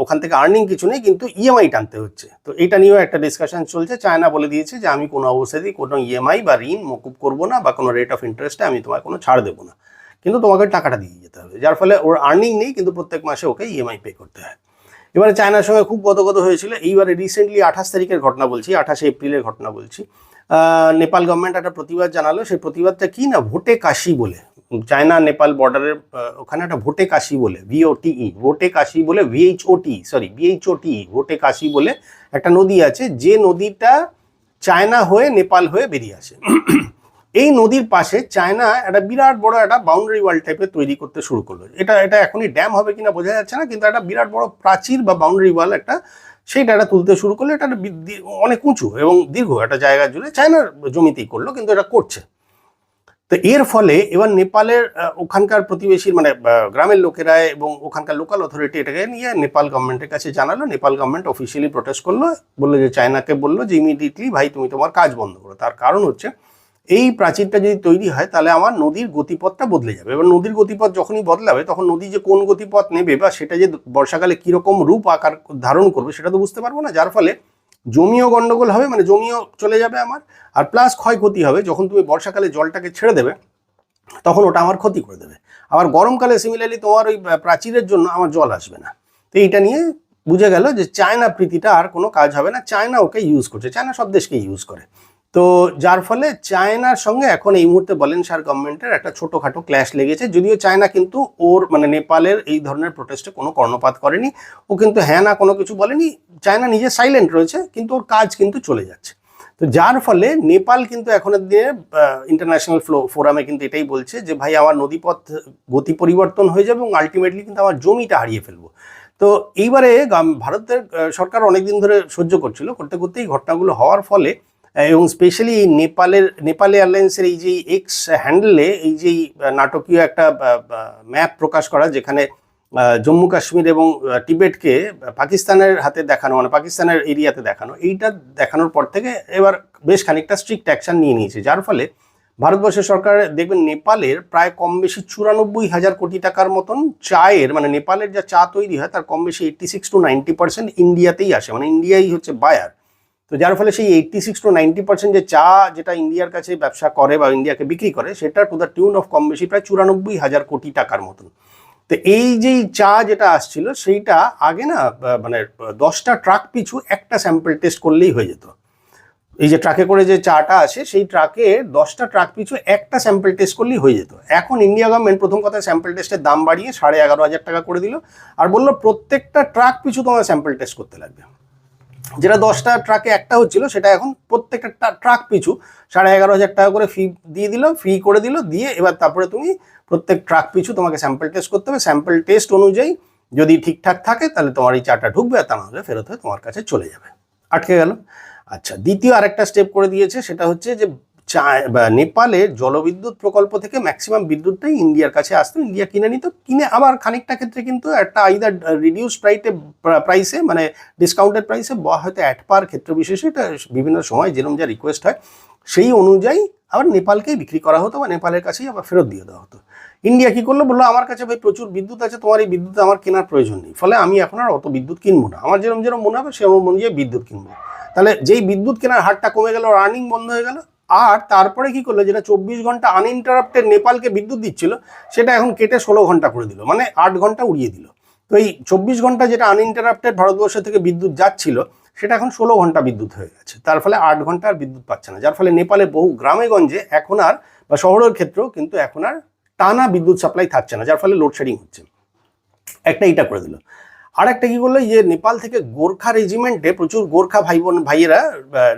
ওখান থেকে আর্নিং কিছু নেই, কিন্তু ইএমআই টানতে হচ্ছে। তো এটা নিয়েও একটা ডিসকাশন চলছে। চায়না বলে দিয়েছে যে আমি কোনো অবস্থাতেই কোনো ইএমআই বা ঋণ মকুব করবো না, বা কোনো রেট অফ ইন্টারেস্টে আমি তোমায় কোনো ছাড় দেবো না, কিন্তু তোমাকে টাকাটা দিয়ে যেতে হবে। যার ফলে ওর আর্নিং নেই, কিন্তু প্রত্যেক মাসে ওকে ইএমআই পে করতে হয়। এবারে চায়নার সঙ্গে খুব গদগদ হয়েছিল। এইবারে রিসেন্টলি 28 তারিখের ঘটনা বলছি, 28 এপ্রিলের ঘটনা বলছি। নেপাল গভর্নমেন্ট একটা প্রতিবাদ জানালো। সেই প্রতিবাদটা কি না, ভোটে কাশি বলে, চায়না নেপাল বর্ডারের ওখানে একটা ভোটে কাশি বলে, VOTE, ভোটে কাশি বলে, VHOTE, ভোটে কাশি বলে একটা নদী আছে, যে নদীটা চায়না হয়ে নেপাল হয়ে বেরিয়ে আসে। এই নদীর পাশে চায়না একটা বিরাট বড় একটা বাউন্ডারি ওয়াল টাইপের তৈরি করতে শুরু করলো। এটা এখনই ড্যাম হবে কিনা বোঝা যাচ্ছে না, কিন্তু একটা বিরাট বড় প্রাচীর বা বাউন্ডারি ওয়াল সেইটা তুলতে শুরু করলো। এটা অনেক উঁচু এবং দীর্ঘ একটা জায়গা জুড়ে, চায়নার জমিতেই করলো, কিন্তু এটা করছে। তো এর ফলে এবার নেপালের ওখানকার প্রতিবেশী মানে গ্রামের লোকেরা এবং ওখানকার লোকাল অথরিটি এটাকে নিয়ে নেপাল গভর্নমেন্টের কাছে জানালো। নেপাল গভর্নমেন্ট অফিসিয়ালি প্রোটেস্ট করলো, বললো যে চায়নাকে বললো যে ইমিডিয়েটলি ভাই তুমি তোমার কাজ বন্ধ করো। তার কারণ হচ্ছে এই প্রাচীরটা যদি তৈরি হয় তাহলে আমার নদীর গতিপথটা বদলে যাবে। এবার নদীর গতিপথ যখনই বদলাবে তখন নদী যে কোন গতিপথ নেবে বা সেটা যে বর্ষাকালে কীরকম রূপ আকার ধারণ করবে সেটা তো বুঝতে পারবো না, যার ফলে জমিও গন্ডগোল হবে, মানে জমিও চলে যাবে আমার, আর প্লাস ক্ষয়ক্ষতি হবে। যখন তুমি বর্ষাকালে জলটাকে ছেড়ে দেবে তখন ওটা আমার ক্ষতি করে দেবে। আবার গরমকালে সিমিলারলি তোমার ওই প্রাচীরের জন্য আমার জল আসবে না। তো এইটা নিয়ে বুঝে গেল যে চায়না প্রীতিটা আর কোনো কাজ হবে না, চায়না ওকে ইউজ করছে, চায়না সব দেশকে ইউজ করে। তো যার ফলে চায়নার সঙ্গে এখন এই মুহূর্তে বলেনশার গভর্নমেন্টের একটা ছোটোখাটো ক্ল্যাশ লেগেছে। যদিও চায়না কিন্তু ওর মানে নেপালের এই ধরনের প্রোটেস্টে কোনো কর্ণপাত করেনি, ও কিন্তু হ্যাঁ না কোনো কিছু বলেনি। চায়না নিজে সাইলেন্ট রয়েছে, কিন্তু ওর কাজ কিন্তু চলে যাচ্ছে। তো যার ফলে নেপাল কিন্তু এখনের দিনে ইন্টারন্যাশনাল ফোরামে কিন্তু এটাই বলছে যে ভাই আমার নদীপথ গতি পরিবর্তন হয়ে যাবে এবং আলটিমেটলি কিন্তু আমার জমিটা হারিয়ে ফেলবো। তো এইবারে ভারতের সরকার অনেকদিন ধরে সহ্য করছিল, করতে করতে এই ঘটনাগুলো হওয়ার ফলে এবং স্পেশালি নেপাল এয়ারলাইন্সের এই যে এক্স হ্যান্ডেলে এই যে নাটকীয় একটা ম্যাপ প্রকাশ করা, যেখানে জম্মু কাশ্মীর এবং টিবেটকে পাকিস্তানের হাতে দেখানো, মানে পাকিস্তানের এরিয়াতে দেখানো, এইটা দেখানোর পর থেকে এবার বেশ খানিকটা স্ট্রিক্ট অ্যাকশন নিয়ে নিয়েছে। যার ফলে ভারতবর্ষের সরকার দেখবেন নেপালের প্রায় কম বেশি 94,000 কোটি টাকার মতন চায়ের, মানে নেপালের যা চা তৈরি হয় তার কম বেশি 86 to 90% ইন্ডিয়াতেই আসে, মানে ইন্ডিয়াই হচ্ছে বায়ার। তো যার ফলে সেই 86 to 90% যে চা যেটা ইন্ডিয়ার কাছে ব্যবসা করে বা ইন্ডিয়াকে বিক্রি করে, সেটা টু দ্য টিউন অফ কম বেশি প্রায় 94,000 কোটি টাকার মতন। তো এই যে চা যেটা আসছিল সেইটা আগে না মানে 10টা ট্রাক পিছু একটা স্যাম্পল টেস্ট করলেই হয়ে যেত। এই যে ট্রাকে করে যে চাটা আসে সেই ট্রাকে 10টা ট্রাক পিছু একটা স্যাম্পল টেস্ট করলেই হয়ে যেত। এখন ইন্ডিয়া গভর্নমেন্ট প্রথম কথা স্যাম্পল টেস্টের দাম বাড়িয়ে 11,500 টাকা করে দিল, আর বললো প্রত্যেকটা ট্রাক পিছু তোমার স্যাম্পল টেস্ট করতে লাগবে। যেটা 10টা ট্রাকে একটা হচ্ছিল সেটা এখন প্রত্যেকটা ট্রাক পিছু 11,500 টাকা করে ফি দিয়ে দিল, ফি করে দিল, দিয়ে এবার তারপরে তুমি প্রত্যেক ট্রাক পিছু তোমাকে স্যাম্পল টেস্ট করতে হবে। স্যাম্পল টেস্ট অনুযায়ী যদি ঠিকঠাক থাকে তাহলে তোমার এই চাটা ঢুকবে, আর তা না হলে ফেরত হয়ে তোমার কাছে চলে যাবে। আটকে গেল। আচ্ছা, দ্বিতীয় আরেকটা স্টেপ করে দিয়েছে, সেটা হচ্ছে যে নেপালের জলবিদ্যুৎ প্রকল্প থেকে ম্যাক্সিমাম বিদ্যুৎটাই ইন্ডিয়ার কাছে আসতো, ইন্ডিয়া কিনে নিত, কিনে আবার খানিকটা ক্ষেত্রে কিন্তু একটা আইদার রিডিউস প্রাইসে মানে ডিসকাউন্টেড প্রাইসে বা হয়তো অ্যাট পার ক্ষেত্র বিশেষে এটা বিভিন্ন সময় যেরকম যা রিকোয়েস্ট হয় সেই অনুযায়ী আবার নেপালকেই বিক্রি করা হতো বা নেপালের কাছেই আবার ফেরত দিয়ে দেওয়া হতো। ইন্ডিয়া কী করলো, বললো আমার কাছে ভাই প্রচুর বিদ্যুৎ আছে, তোমার এই বিদ্যুৎ আমার কেনার প্রয়োজন নেই, ফলে আমি এখন আর অত বিদ্যুৎ কিনবো না, আমার যেরকম যেরকম মনে হবে সেরকম অনুযায়ী বিদ্যুৎ কিনবো। তাহলে যেই বিদ্যুৎ কেনার হারটা কমে গেল, আর্নিং বন্ধ হয়ে গেল। আর তারপরে কি করলো, যেটা 24 ঘন্টা আনইন্টারাপ্টেড নেপালকে বিদ্যুৎ দিচ্ছিল সেটা এখন কেটে 16 ঘন্টা করে দিল, মানে 8 ঘন্টা উড়িয়ে দিল। তো এই 24 ঘন্টা যেটা আনইন্টারাপ্টেড ভারতবর্ষ থেকে বিদ্যুৎ যাচ্ছিল সেটা এখন 16 ঘন্টা বিদ্যুৎ হয়ে গেছে, তার ফলে 8 ঘন্টা আর বিদ্যুৎ পাচ্ছে না। যার ফলে নেপালে বহু গ্রামে গঞ্জে এখন আর বা শহরের ক্ষেত্রেও কিন্তু এখন আর টানা বিদ্যুৎ সাপ্লাই থাকছে না, যার ফলে লোডশেডিং হচ্ছে। একটা এইটা করে দিল। আর একটা কি করলো, যে নেপাল থেকে গোর্খা রেজিমেন্টে প্রচুর গোর্খা ভাইয়েরা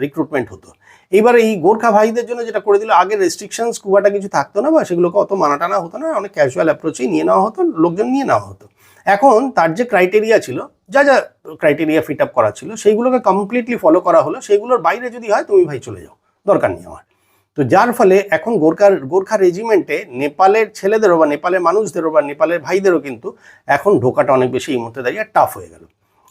রিক্রুটমেন্ট হতো। এইবার এই গোর্খা ভাইদের জন্য যেটা করে দিল, আগে রেস্ট্রিকশনস খুব একটা কিছু থাকতো না বা সেগুলোকে অত মানা টানা হতো না, অনেক ক্যাজুয়াল অ্যাপ্রোচেই নিয়ে নেওয়া হতো, লোকজন নিয়ে নেওয়া হতো। এখন তার যে ক্রাইটেরিয়া ছিল, যা যা ক্রাইটেরিয়া ফিট আপ করা ছিল সেইগুলোকে কমপ্লিটলি ফলো করা হলো, সেইগুলোর বাইরে যদি হয় তুমি ভাই চলে যাও, দরকার নেই আমার। তো যার ফলে এখন গোর্খা রেজিমেন্টে নেপালের ছেলেদেরও বা নেপালের মানুষদেরও বা নেপালের ভাইদেরও কিন্তু এখন ঢোকাটা অনেক বেশি এই মুহূর্তে দাঁড়িয়ে টাফ হয়ে গেল।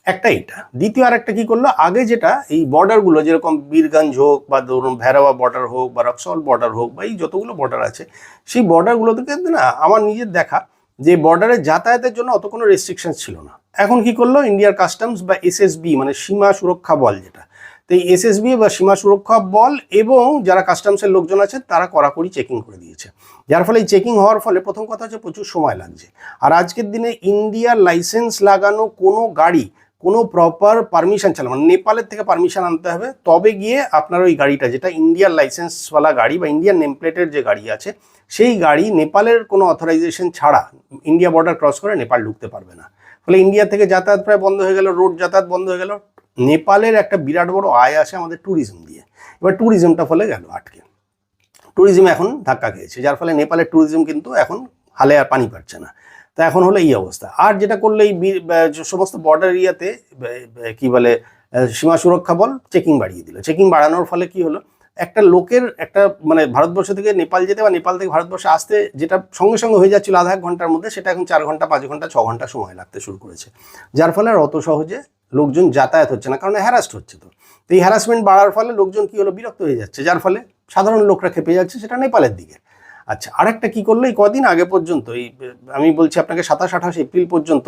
একটা এইটা। দ্বিতীয় আর একটা কী করলো, আগে যেটা এই বর্ডারগুলো যেরকম বীরগঞ্জ হোক বা ধরুন ভেরাওয়া বর্ডার হোক বা রক্সল বর্ডার হোক বা এই যতগুলো বর্ডার আছে সেই বর্ডারগুলোতে কিন্তু না আমার নিজের দেখা যে বর্ডারে যাতায়াতের জন্য অত কোনো রেস্ট্রিকশন ছিল না। এখন কি করলো, ইন্ডিয়ার কাস্টমস বা এসএসবি মানে সীমা সুরক্ষা বল যেটা, তো এই এসএসবি বা সীমা সুরক্ষা বল এবং যারা কাস্টমসের লোকজন আছে তারা কড়াকড়ি চেকিং করে দিয়েছে। যার ফলে এই চেকিং হওয়ার ফলে প্রথম কথা হচ্ছে প্রচুর সময় লাগছে। আর আজকের দিনে ইন্ডিয়ার লাইসেন্স লাগানো কোনো গাড়ি কোনো প্রপার পারমিশন ছাড়া, মানে নেপালের থেকে পারমিশন আনতে হবে, তবে গিয়ে আপনার ওই গাড়িটা যেটা ইন্ডিয়ার লাইসেন্সওয়ালা গাড়ি বা ইন্ডিয়ান নেম প্লেটের যে গাড়ি আছে সেই গাড়ি নেপালের কোনো অথরাইজেশন ছাড়া ইন্ডিয়া বর্ডার ক্রস করে নেপাল ঢুকতে পারবে না। ফলে ইন্ডিয়া থেকে যাতায়াত প্রায় বন্ধ হয়ে গেল, রোড যাতায়াত বন্ধ হয়ে গেল। নেপালের একটা বিরাট বড় আয় আসে আমাদের ট্যুরিজম দিয়ে, এবার ট্যুরিজমটা ফলে গেল আটকে। ট্যুরিজম এখন ধাক্কা খেয়েছে, যার ফলে নেপালের ট্যুরিজম কিন্তু এখন হালে আর পানি পাচ্ছে না। তো এখন হলো এই অবস্থা। আর যেটা করলে এই সমস্ত বর্ডার এরিয়াতে কি বলে সীমা সুরক্ষা বল চেকিং বাড়িয়ে দিল। চেকিং বাড়ানোর ফলে কি হলো, একটা লোকের একটা মানে ভারতবর্ষ থেকে নেপাল যেতে বা নেপাল থেকে ভারতবর্ষে আসতে যেটা সঙ্গে সঙ্গে হয়ে যাচ্ছিল আধা এক ঘন্টার মধ্যে, সেটা এখন 4 ঘন্টা 5 ঘন্টা 6 ঘন্টা সময় লাগতে শুরু করেছে। যার ফলে আর অত সহজে লোকজন যাতায়াত হচ্ছে না, কারণ হ্যারাস্ট হচ্ছে। তো এই হ্যারাসমেন্ট বাড়ার ফলে লোকজন কি হলো, বিরক্ত হয়ে যাচ্ছে, যার ফলে সাধারণ লোকরা খেপে যাচ্ছে, সেটা নেপালের দিকে। আচ্ছা, আরেকটা কি করলো, এই কদিন আগে পর্যন্ত, এই আমি বলছি আপনাকে 27-28 এপ্রিল পর্যন্ত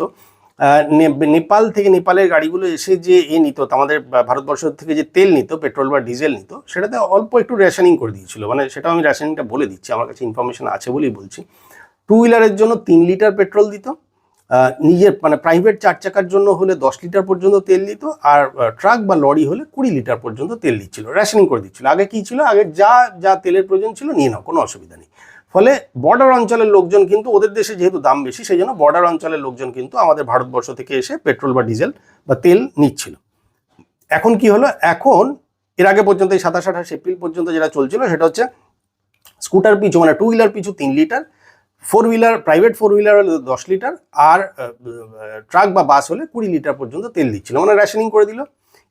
নেপাল থেকে, নেপালের গাড়িগুলো এসে যে নিত আমাদের ভারতবর্ষ থেকে যে তেল নিত, পেট্রোল বা ডিজেল নিত, সেটাতে অল্প একটু রেশনিং করে দিয়েছিল। মানে সেটাও আমি রেশনিংটা বলে দিচ্ছি, আমার কাছে ইনফরমেশন আছে বলেই বলছি। 2 হুইলারের জন্য 3 লিটার পেট্রোল দিত, নিজের মানে প্রাইভেট 4 চাকার জন্য হলে 10 লিটার পর্যন্ত তেল দিত, আর ট্রাক বা লরি হলে 20 লিটার পর্যন্ত তেল দিচ্ছিল, রেশনিং করে দিচ্ছিল। আগে কি ছিল, আগে যা যা তেলের প্রয়োজন ছিল নিয়ে নাও, কোনো অসুবিধা নেই। ফলে বর্ডার অঞ্চলের লোকজন কিন্তু, ওদের দেশে যেহেতু দাম বেশি, সেই জন্য বর্ডার অঞ্চলের লোকজন কিন্তু আমাদের ভারতবর্ষ থেকে এসে পেট্রোল বা ডিজেল বা তেল নিচ্ছিল। এখন কি হলো, এখন এর আগে পর্যন্ত এই 27-28 এপ্রিল পর্যন্ত যেটা চলছিল সেটা হচ্ছে স্কুটার পিছু মানে 2 হুইলার পিছু 3 লিটার, 4 হুইলার প্রাইভেট 4 হুইলার হলে 10 লিটার, আর ট্রাক বা বাস হলে 20 লিটার পর্যন্ত তেল দিচ্ছিল, মানে রেশনিং করে দিল।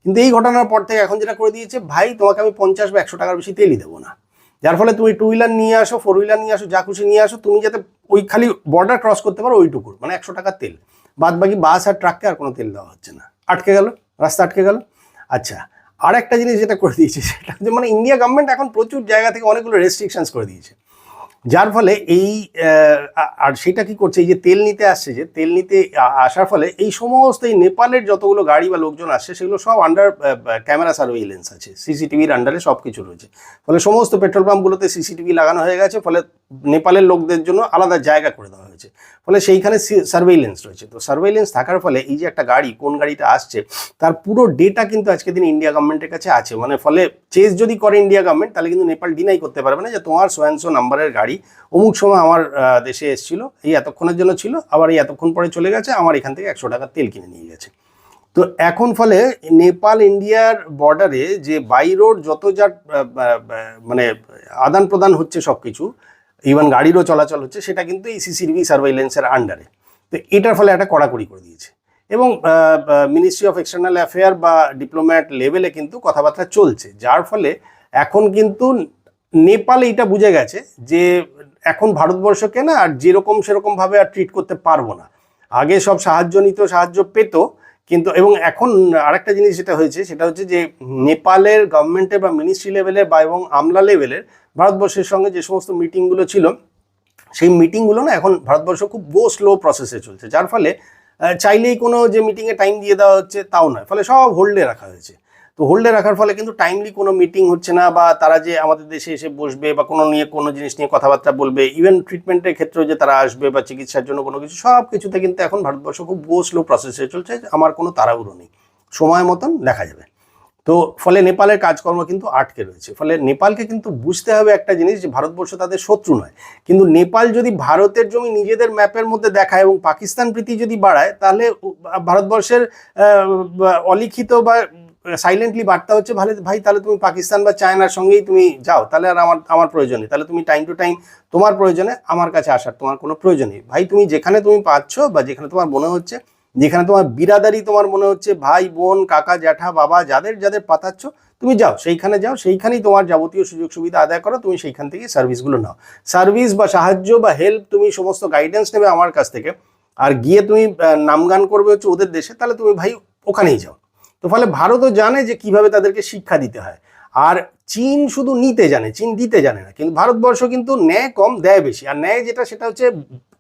কিন্তু এই ঘটনার পর থেকে এখন যেটা করে দিয়েছে, ভাই তোমাকে আমি 50 বা 100 টাকার বেশি তেলই দেবো না। যার ফলে তুমি 2 হুইলার নিয়ে আসো, 4 হুইলার নিয়ে আসো, যা খুশি নিয়ে আসো, তুমি যাতে ওই খালি বর্ডার ক্রস করতে পারো ওইটুকুর, মানে 100 টাকার তেল, বাদ বাকি বাস আর ট্রাককে আর কোনো তেল দেওয়া হচ্ছে না। আটকে গেল, রাস্তা আটকে গেল। আচ্ছা, আর একটা জিনিস যেটা করে দিয়েছে সেটা হচ্ছে, মানে ইন্ডিয়া গভর্নমেন্ট এখন প্রচুর জায়গা থেকে অনেকগুলো রেস্ট্রিকশনস করে দিয়েছে, যার ফলে এই আর সেটা কি করছে, এই যে তেল নিতে আসছে, যে তেল নিতে আসার ফলে এই সমস্ত এই নেপালের যতগুলো গাড়ি বা লোকজন আসছে, সেগুলো সব আন্ডার ক্যামেরা সার্ভেইলেন্স আছে, সিসিটিভির আন্ডারে সব কিছু রয়েছে। ফলে সমস্ত পেট্রোল পাম্পগুলোতে সিসিটিভি লাগানো হয়ে গেছে, ফলে নেপালের লোকদের জন্য আলাদা জায়গা করে দেওয়া হয়েছে, ফলে সেইখানে সার্ভেইলেন্স রয়েছে। তো সার্ভেইলেন্স থাকার ফলে এই যে একটা গাড়ি, কোন গাড়িটা আসছে, তার পুরো ডেটা কিন্তু আজকে দিন ইন্ডিয়া গভর্নমেন্টের কাছে আছে। মানে ফলে চেস যদি করে ইন্ডিয়া গভর্নমেন্ট, তাহলে কিন্তু নেপাল ডিনাই করতে পারবে না যে তোমার সোয়ানসো নাম্বারের গাড়ি অমুক সময় আমার দেশে এসেছিল, এই এতক্ষণের জন্য ছিল, আবার এই এতক্ষণ পরে চলে গেছে, আমার এখান থেকে 100 টাকার তেল কিনে নিয়ে গেছে। তো এখন ফলে নেপাল ইন্ডিয়ার বর্ডারে যে বাই রোড যত যা মানে আদান প্রদান হচ্ছে সব কিছু, ইভেন গাড়িরও চলাচল হচ্ছে, সেটা কিন্তু এই সিসিটিভি সার্ভেইলেন্সের আন্ডারে। তো এটার ফলে একটা কড়াকড়ি করে দিয়েছে, এবং মিনিস্ট্রি অফ এক্সটার্নাল অ্যাফেয়ার বা ডিপ্লোম্যাট লেভেলে কিন্তু কথাবার্তা চলছে, যার ফলে এখন কিন্তু নেপাল এইটা বুঝে গেছে যে এখন ভারতবর্ষকে না আর যেরকম সেরকমভাবে আর ট্রিট করতে পারবো না। আগে সব সাহায্য নিত, সাহায্য পেত, কিন্তু এবং এখন আরেকটা জিনিস যেটা হয়েছে সেটা হচ্ছে যে নেপালের গভর্নমেন্টের বা মিনিস্ট্রি লেভেলের বা এবং আমলা লেভেলের ভারতবর্ষের সঙ্গে যে সমস্ত মিটিংগুলো ছিল, সেই মিটিংগুলো না এখন ভারতবর্ষ খুব স্লো প্রসেসে চলছে, যার ফলে চাইলেই কোনো যে মিটিংয়ে টাইম দিয়ে দেওয়া হচ্ছে তাও নয়, ফলে সব হোল্ডে রাখা হয়েছে। তো হোল্ডে রাখার ফলে কিন্তু টাইমলি কোনো মিটিং হচ্ছে না, বা তারা যে আমাদের দেশে এসে বসবে বা কোনো জিনিস নিয়ে কথাবার্তা বলবে, ইভেন ট্রিটমেন্টের ক্ষেত্রেও যে তারা আসবে বা চিকিৎসার জন্য কোনো কিছু, সব কিছুতে কিন্তু এখন ভারতবর্ষ খুব স্লো প্রসেসে চলছে। আমার কোনো তাড়াহুড়ো নেই, সময় মতন দেখা যাবে। তো ফলে নেপালের কাজকর্ম কিন্তু আটকে রয়েছে। ফলে নেপালকে কিন্তু বুঝতে হবে একটা জিনিস, যে ভারতবর্ষ তাদের শত্রু নয়, কিন্তু নেপাল যদি ভারতের জমি নিজেদের ম্যাপের মধ্যে দেখায় এবং পাকিস্তান প্রীতি যদি বাড়ায়, তাহলে ভারতবর্ষের অলিখিত বা সাইলেন্টলি বার্তা হচ্ছে, ভাই তাহলে তুমি পাকিস্তান বা চায়নার সঙ্গেই তুমি যাও, তাহলে আর আমার প্রয়োজন নেই, তাহলে তুমি টাইম টু টাইম তোমার প্রয়োজনে আমার কাছে আসার তোমার কোনো প্রয়োজন নেই। ভাই তুমি যেখানে তুমি পাচ্ছ বা যেখানে তোমার মনে হচ্ছে, যেখানে তোমার বিরাদারি তোমার মনে হচ্ছে, ভাই বোন কাকা জ্যাঠা বাবা যাদের যাদের পাঠাচ্ছ, তুমি যাও সেইখানে, যাও সেইখানেই তোমার যাবতীয় সুযোগ সুবিধা আদায় করো, তুমি সেইখান থেকে সার্ভিসগুলো নাও। সার্ভিস বা সাহায্য বা হেল্প, তুমি সমস্ত গাইডেন্স নেবে আমার কাছ থেকে, আর গিয়ে তুমি নামগান করবে হচ্ছে ওদের দেশে, তাহলে তুমি ভাই ওখানেই যাও। তো ফলে ভারতও জানে যে কিভাবে তাদেরকে শিক্ষা দিতে হয়। আর চীন শুধু নিতে জানে, চীন দিতে জানে না। কিন্তু ভারতবর্ষ কিন্তু ন্যায় কম দেয় বেশি, আর ন্যায় যেটা সেটা হচ্ছে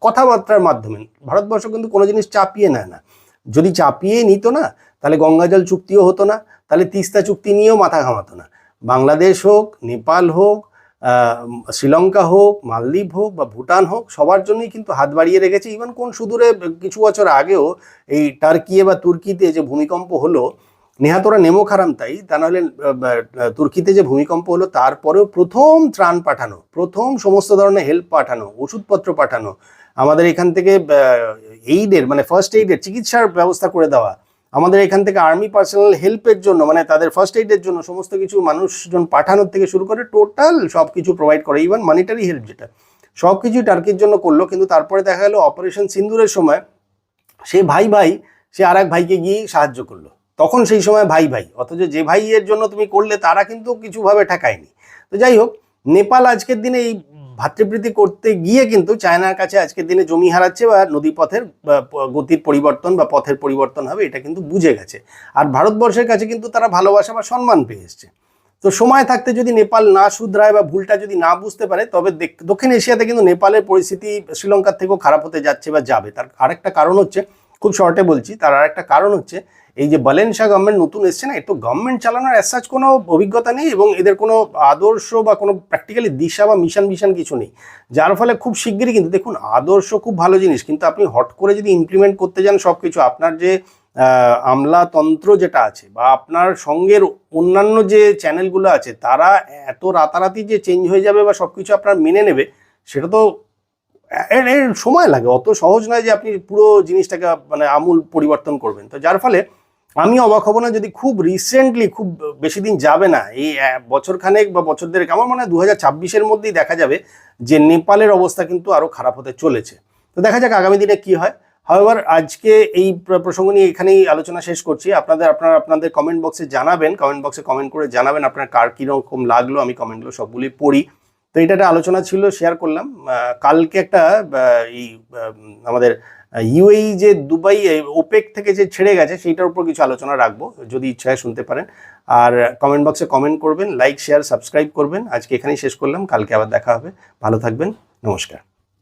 কথাবার্তার মাধ্যমে। ভারতবর্ষ কিন্তু কোনো জিনিস চাপিয়ে নেয় না। যদি চাপিয়ে নিত না, তাহলে গঙ্গাজল চুক্তিও হতো না, তাহলে তিস্তা চুক্তি নিয়েও মাথা ঘামাতো না। বাংলাদেশ হোক, নেপাল হোক, শ্রীলঙ্কা হোক, মালদ্বীপ হোক বা ভুটান হোক, সবার জন্যই কিন্তু হাত বাড়িয়ে রেখেছে। ইভেন কোন সুদূরে কিছু বছর আগেও এই টার্কি বা তুর্কিতে যে ভূমিকম্প হলো, নেহাতোরা নেমো খারাম তাই, তা নাহলে তুর্কিতে যে ভূমিকম্প হলো, তারপরেও প্রথম ত্রাণ পাঠানো, প্রথম সমস্ত ধরনের হেল্প পাঠানো, ওষুধপত্র পাঠানো, আমাদের এখান থেকে এইডের মানে ফার্স্ট এইডের চিকিৎসার ব্যবস্থা করে দেওয়া, আমাদের এখান থেকে আর্মি পার্সোনাল হেল্পের জন্য মানে তাদের ফার্স্ট এইডের জন্য সমস্ত কিছু মানুষজন পাঠানোর থেকে শুরু করে টোটাল সব কিছু প্রোভাইড করে, ইভেন মানিটারি হেল্প যেটা সব কিছুই টার্কির জন্য করলো। কিন্তু তারপরে দেখা গেল অপারেশন সিন্দুরের সময় সে ভাই সে আর এক ভাইকে গিয়ে সাহায্য করলো, তখন সেই সময় ভাই অথচ যে ভাইয়ের জন্য তুমি করলে তারা কিন্তু কিছুভাবে ঠেকায়নি। তো যাই হোক, নেপাল আজকের দিনে এই ভাতৃপ্রীতি করতে গিয়ে কিন্তু চায়নার কাছে আজকের দিনে জমি হারাচ্ছে বা নদীপথের গতির পরিবর্তন বা পথের পরিবর্তন হবে এটা কিন্তু বুঝে গেছে। আর ভারতবর্ষের কাছে কিন্তু তারা ভালোবাসা বা সম্মান পেয়ে এসছে। তো সময় থাকতে যদি নেপাল না শুধরায় বা ভুলটা যদি না বুঝতে পারে, তবে দক্ষিণ এশিয়াতে কিন্তু নেপালের পরিস্থিতি শ্রীলঙ্কার থেকেও খারাপ হতে যাচ্ছে বা যাবে। তার আরেকটা কারণ হচ্ছে, খুব শর্টে বলছি, তার আরেকটা কারণ হচ্ছে এই যে বালেনশা গভর্নমেন্ট নতুন এসছে না, এর তো গভর্নমেন্ট চালানোর অ্যাজ সাচ কোনো অভিজ্ঞতা নেই এবং এদের কোনো আদর্শ বা কোনো প্র্যাকটিক্যালি দিশা বা মিশন কিছু নেই, যার ফলে খুব শিগগিরই কিন্তু দেখুন আদর্শ খুব ভালো জিনিস, কিন্তু আপনি হট করে যদি ইমপ্লিমেন্ট করতে যান সব কিছু, আপনার যে আমলাতন্ত্র যেটা আছে বা আপনার সঙ্গের অন্যান্য যে চ্যানেলগুলো আছে তারা এত রাতারাতি যে চেঞ্জ হয়ে যাবে বা সব কিছু আপনার মেনে নেবে, সেটা তো এর সময় লাগে, অত সহজ নয় যে আপনি পুরো জিনিসটাকে মানে আমূল পরিবর্তন করবেন। তো যার ফলে আমি অবাক হব না যদি খুব রিসেন্টলি, খুব বেশি দিন যাবে না, এই বছরখানেক বা বছর দেড়েক, আমার মনে হয় 2026-এর মধ্যেই দেখা যাবে যে নেপালের অবস্থা কিন্তু আরও খারাপ হতে চলেছে। তো দেখা যাক আগামী দিনে কি হয়। হাওয়েভার আজকে এই প্রসঙ্গ নিয়ে এখানেই আলোচনা শেষ করছি। আপনাদের কমেন্ট বক্সে জানাবেন, কমেন্ট বক্সে কমেন্ট করে জানাবেন আপনার কার কীরকম লাগলো। আমি কমেন্টগুলো সবগুলি পড়ি। তো এটা একটা আলোচনা ছিল, শেয়ার করলাম। কালকে একটা এই আমাদের ইউএই যে দুবাই ওপেক থেকে যে ছেড়ে গেছে সেইটার উপর কিছু আলোচনা রাখবো, যদি ইচ্ছা হয় শুনতে পারেন। আর কমেন্ট বক্সে কমেন্ট করবেন, লাইক শেয়ার সাবস্ক্রাইব করবেন। আজকে এখানেই শেষ করলাম, কালকে আবার দেখা হবে। ভালো থাকবেন, নমস্কার।